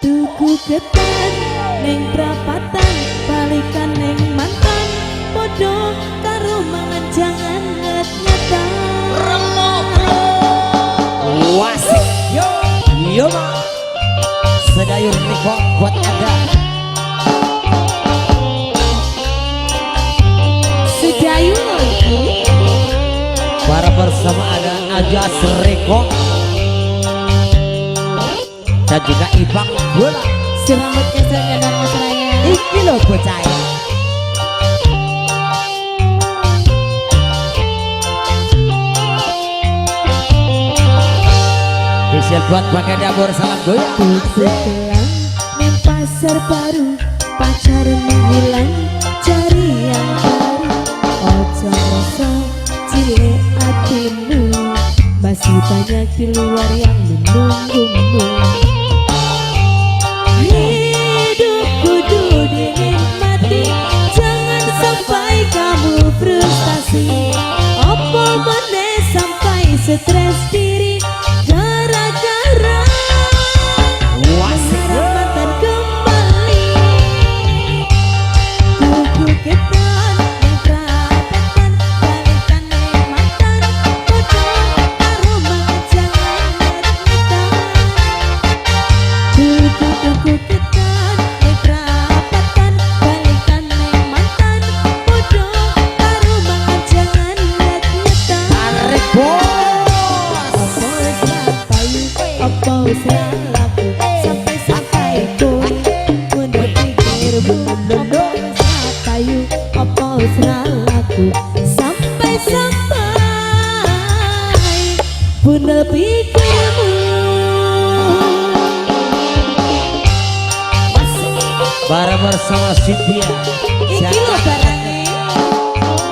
tuku ketan ning prapatan balikan ning mantan podo karo mangan jangan nget-ngetan remok bro wasik yo sedayur Riko buat ada sedayur para bersama ada Ajas Riko dan juga Ibang Bola serambut keselnya dan Mas Raya iki lho bocah spesial buat pakai dapur salam goyang pulang ning pasar baru pacar menghilang cari yang baru ojo rasa cilik hatimu masih banyak di luar yang menunggumu hidup kudu dinikmati jangan sampai kamu frustasi opo meneh sampai stres diri gara-gara mantan kembali tuku ketan yang perapatan balikan ning mantan podo karo mangan jangan nget-ngetan tuku ketan yang perapatan balikan ning mantan podo karo mangan jangan nget-ngetan tarik bos apa wis laku sampai kowe mundur pikirmu apa wis payu apa wis laku sampai mundur pikirmu bareng bersama Cynthia iki lho barane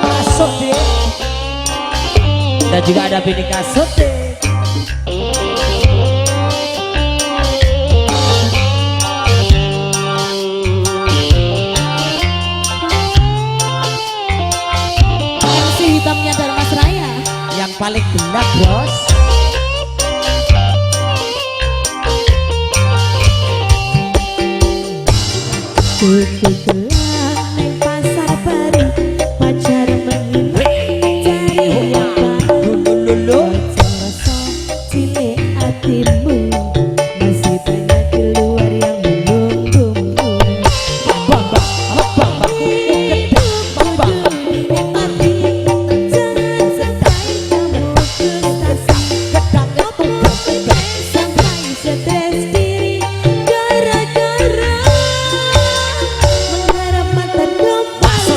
Kasut deh dan juga ada Bini Kasut deh MC hitamnya dari Mas Raya yang paling gelap bos tuku gelang ning pasar baru pacar menghilang cari yang baru lulu rasa cilik hatimu masih banyak di luar yang menunggumu jangan sampai kamu frustasi sampai stres diri gara-gara mengharap mantan kembali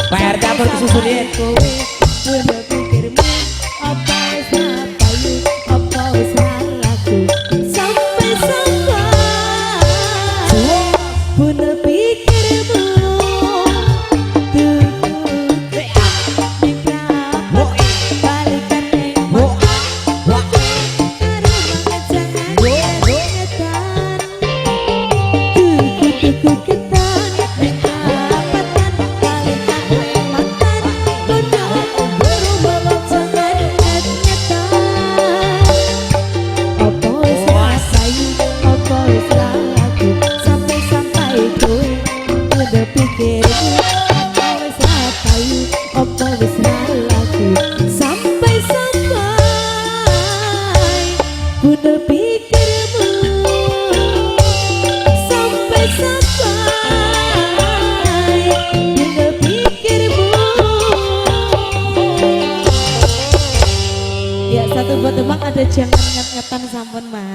PR dapur kesusunin kowe udah pikirmu apa wis payu apa wis laku sampai bener pikirmu balikan ning tuku ketan ning prapatan balikan ning mantan podo karo mangan jangan nget-ngetan opo wis payu opo wis laku sampai kowe udah pikirmu opo wis payu opo wis laku sampai bener pikirmu sampai bener pikirmu ya satu buat tebak ada jangan nget-ngetan sampun mas.